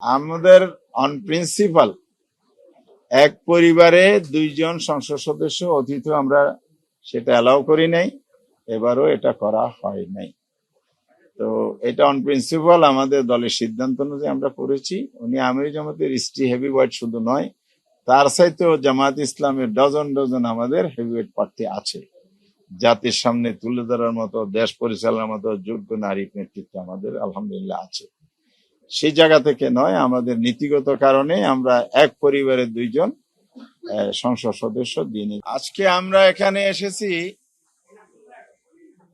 আমাদের on principal এক পরিবারে দুইজন সংসদ সদস্য অতীত আমরা সেটা অ্যালাউ করি নাই, এবারও এটা করা হয় নাই। তো এটা অন প্রিন্সিপাল আমাদের দলের সিদ্ধান্ত অনুযায়ী আমরা করেছি। উনি আমির জামাতের স্ত্রী হেভিওয়েট শুধু নয়, তার সাথেও জামাত ইসলামের ডজন ডজন আমাদের হেভিওয়েট প্রার্থী আছে। জাতির সামনে তুলে ধরার মতো, দেশ পরিচালনার মতো যোগ্য নারী নেতৃত্ব আমাদের আলহামদুলিল্লাহ আছে। সেই জায়গা থেকে নয়, আমাদের নীতিগত কারণে আমরা এক পরিবারের দুইজন সংসদ সদস্য দিয়ে নিই। আজকে আমরা এখানে এসেছি,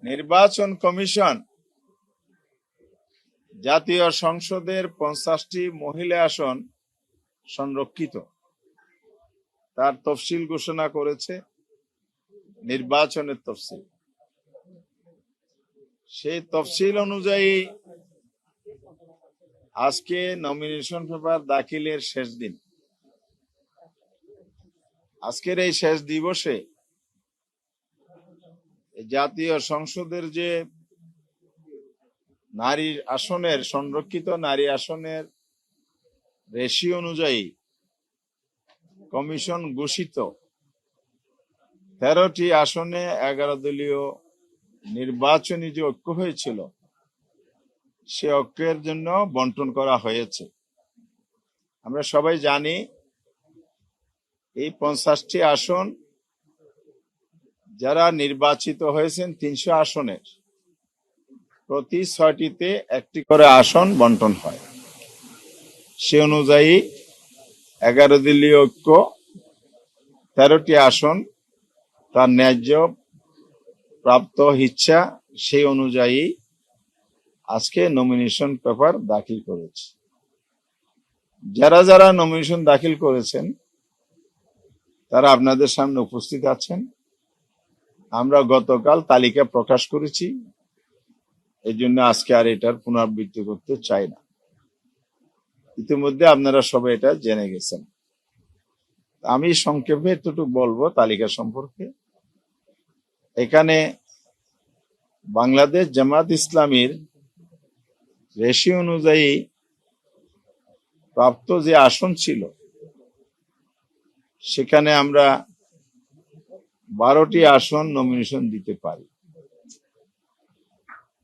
নির্বাচন কমিশন জাতীয় সংসদের 50টি মহিলা আসন সংরক্ষিত, তার তফসিল ঘোষণা করেছে, নির্বাচনের তফসিল। সেই তফসিল অনুযায়ী আজকে নমিনেশন পেপার দাখিলের শেষ দিন। আজকের এই শেষ দিবসে জাতীয় সংসদের যে নারীর আসনের, সংরক্ষিত নারী আসনের রেশিও অনুযায়ী কমিশন ঘোষিত 13টি আসনে 11 দলীয় নির্বাচনী যে ঐক্য হয়েছিল, সে ঐক্যের জন্য বন্টন করা হয়েছে। আমরা সবাই জানি এই 50টি আসন যারা নির্বাচিত হয়েছেন 300 আসনের প্রতি 6টিতে একটি করে আসন বন্টন হয়। সে অনুযায়ী 11 দলীয় ঐক্য 13টি আসন তার ন্যায্য প্রাপ্ত ইচ্ছা সেই অনুযায়ী আজকে নমিনেশন পেপার দাখিল করেছে। যারা যারা নমিনেশন দাখিল করেছেন তারা আপনাদের সামনে উপস্থিত আছেন। আমরা গতকাল তালিকা প্রকাশ করেছি, এই জন্য আজকে আর এটার পুনরাবৃত্তি করতে চাই না। ইতিমধ্যে আপনারা সবাই এটা জেনে গেছেন। আমি সংক্ষেপে একটু বলবো তালিকা সম্পর্কে। এখানে বাংলাদেশ জামাত ইসলামীর রেশিও অনুযায়ী প্রাপ্ত যে আসন ছিল, সেখানে আমরা 12টি আসন নমিনেশন দিতে পারি।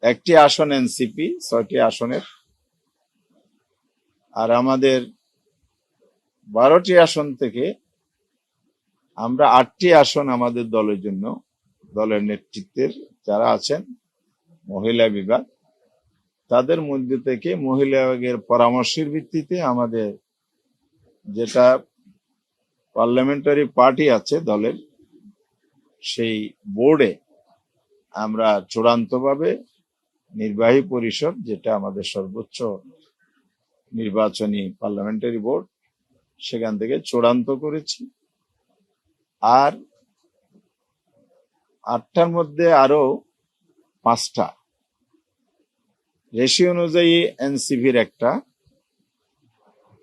একটি আসন এনসিপি 6টি আসনের, আর আমাদের 12টি আসন থেকে আমরা 8টি আসন আমাদের দলের জন্য, দলের নেতৃত্বের যারা আছেন মহিলা বিভাগ, তাদের মধ্যে থেকে মহিলা বিভাগের পরামর্শের ভিত্তিতে আমাদের যেটা পার্লামেন্টারি পার্টি আছে দলের, সেই বোর্ডে আমরা চূড়ান্তভাবে নির্বাহী পরিষদ, যেটা আমাদের সর্বোচ্চ নির্বাচনী পার্লামেন্টারি বোর্ড, সেখান থেকে চূড়ান্ত করেছি। আর 8টার মধ্যে আরো 5টা রেশিও অনুযায়ী এনসিপির একটা,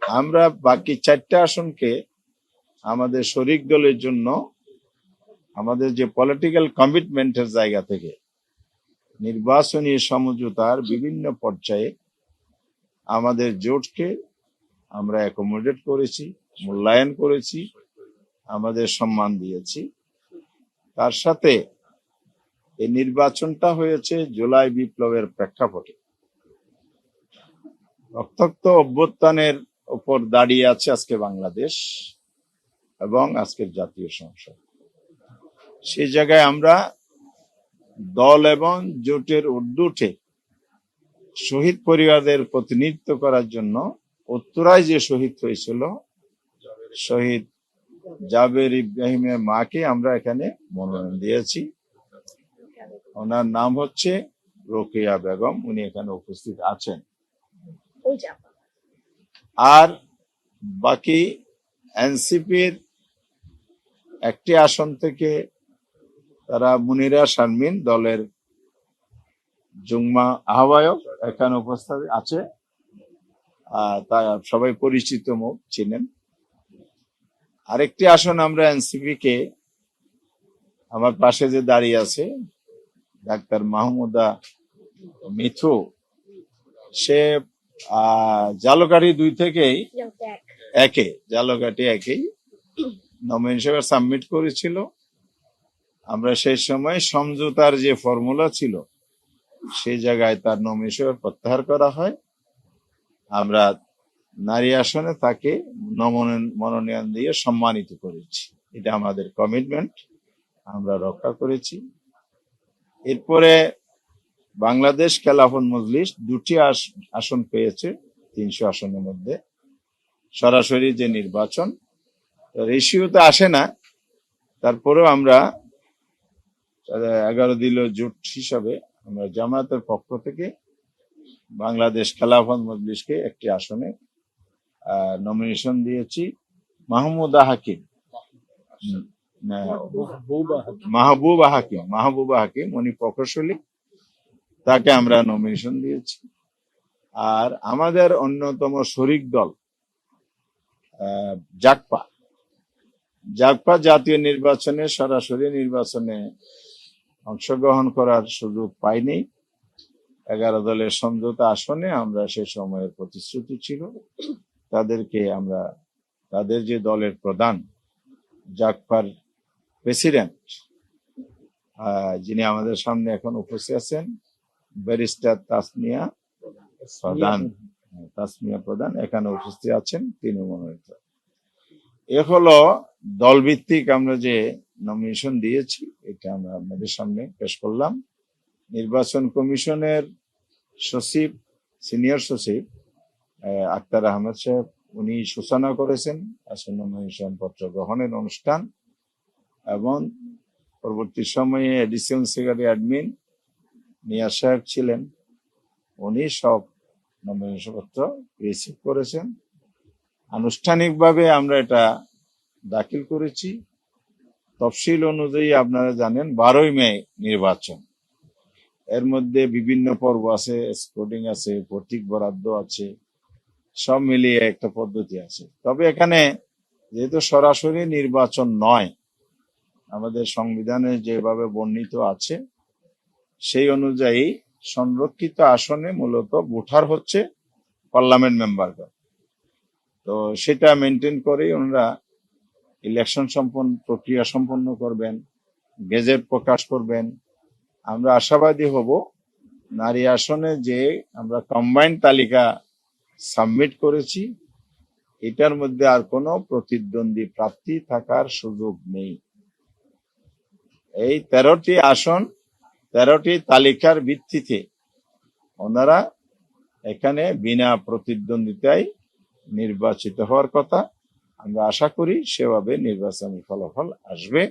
আমরা বাকি 4টা আসনকে আমাদের শরিক দলের জন্য আমাদের যে পলিটিক্যাল কমিটমেন্টের জায়গা থেকে নির্বাচনী সমঝোতার বিভিন্ন পর্যায়ে আমাদের জোটকে আমরা অ্যাকোমোডেট করেছি, মূল্যায়ন করেছি, আমাদের সম্মান দিয়েছি। তার সাথে এই নির্বাচনটা হয়েছে জুলাই বিপ্লবের প্রেক্ষাপটে। রক্তাক্ত অভ্যুত্থানের উপর দাঁড়িয়ে আছে আজকে বাংলাদেশ এবং আজকের জাতীয় সংসদ। সেই জায়গায় আমরা দল এবং জোটের ঊর্ধ্বে উঠে শহীদ পরিবারদের প্রতিনিধিত্ব করার জন্য উত্তরায় যে শহীদ হয়েছিল, শহীদ জাবের ইব্রাহিমের মাকে আমরা এখানে মনোনয়ন দিয়েছি। ওনার নাম হচ্ছে রোকেয়া বেগম, উনি এখানে উপস্থিত আছেন। আর বাকি এনসিপির একটি আসন থেকে তারা মুনিরা শারমিন, দলের যুগ্ম আহ্বায়ক, এখানে উপস্থিত আছে। তা সবাই পরিচিত মুখ, চিনেন। আরেকটি আসন আমরা এনসিপি কে, আমার পাশে যে দাঁড়িয়ে আছে ডাক্তার মাহমুদা মিথু, সে জালকাঠি 2 থেকেই জালকাঠি একেই নমিনেশন সাবমিট করেছিল। আমরা সেই সময় সমঝোতার যে ফর্মুলা ছিল সেই জায়গায় তার নমিনেশন প্রত্যাহার করা হয়। আমরা নারী আসনে তাকে মনোনয়ন দিয়ে সম্মানিত করেছি। এটা আমাদের কমিটমেন্ট, আমরা রক্ষা করেছি। এরপরে বাংলাদেশ খেলাফত মজলিস 2টি আসন পেয়েছে 300 আসনের মধ্যে। সরাসরি যে নির্বাচন রেশিওতে আসে না, তারপরেও আমরা 11 দিল জোট হিসাবে আমরা জামায়াতের পক্ষ থেকে বাংলাদেশ খেলাফত মজলিসকে একটি আসনে নমিনেশন দিয়েছি। মাহমুদা হাকিম, মাহবুবা হাকিম উনি প্রকৌশলী, তাকে আমরা নমিনেশন দিয়েছি। আর আমাদের অন্যতম শরিক দল জাগপা জাতীয় নির্বাচনে সরাসরি নির্বাচনে অংশগ্রহণ করার সুযোগ পাইনি। 11 দলের সমঝোতা আসনে আমরা সে সময়ের প্রতিশ্রুতি ছিল তাদেরকে আমরা তাদের যে দলের প্রধান জাগপার প্রেসিডেন্ট যিনি আমাদের সামনে এখন উপস্থিত আছেন ব্যারিস্টার তাসমিয়া প্রধান এখানে উপস্থিত আছেন, তিনি মনোনীত। এ হলো দলভিত্তিক আমরা যে নমিনেশন দিয়েছি, এটা আমরা আপনাদের সামনে পেশ করলাম। নির্বাচন কমিশনের সচিব, সিনিয়র সচিব আক্তার আহমেদ সাহেব উনি সূচনা করেছেন আসন নমিনেশন পত্র গ্রহণের অনুষ্ঠান, এবং পরবর্তী সময়ে এডিশনাল সেক্রেটারি অ্যাডমিন নিয়াজ সাহেব ছিলেন, উনি সব নমিনেশন পত্র রিসিভ করেছেন। আনুষ্ঠানিকভাবে আমরা এটা দাখিল করেছি। তফসিল অনুযায়ী আপনারা জানেন 12ই মে নির্বাচন, এর মধ্যে বিভিন্ন পর্ব আছে, স্কোরিং আছে, প্রতীক বরাদ্দ আছে, সব মিলিয়ে একটা পদ্ধতি আছে। তবে এখানে যেহেতু সরাসরি নির্বাচন নয়, আমাদের সংবিধানে যেভাবে বর্ণিত আছে সেই অনুযায়ী সংরক্ষিত আসনে মূলত ভোটার হচ্ছে পার্লামেন্ট মেম্বাররা। তো সেটা মেনটেন করেই ওনারা ইলেকশন প্রক্রিয়া সম্পন্ন করবেন, গেজেট প্রকাশ করবেন। আমরা আশাবাদী হব নারী আসনে যে আমরা কম্বাইন্ড তালিকা সাবমিট করেছি এটার মধ্যে আর কোনো প্রতিদ্বন্দ্বী প্রার্থী থাকার সুযোগ নেই। এই 13টি আসন 13টি তালিকার ভিত্তিতে ওনারা এখানে বিনা প্রতিদ্বন্দ্বিতায় নির্বাচিত হওয়ার কথা। আমরা আশা করি সেভাবে নির্বাচনী ফলাফল আসবে।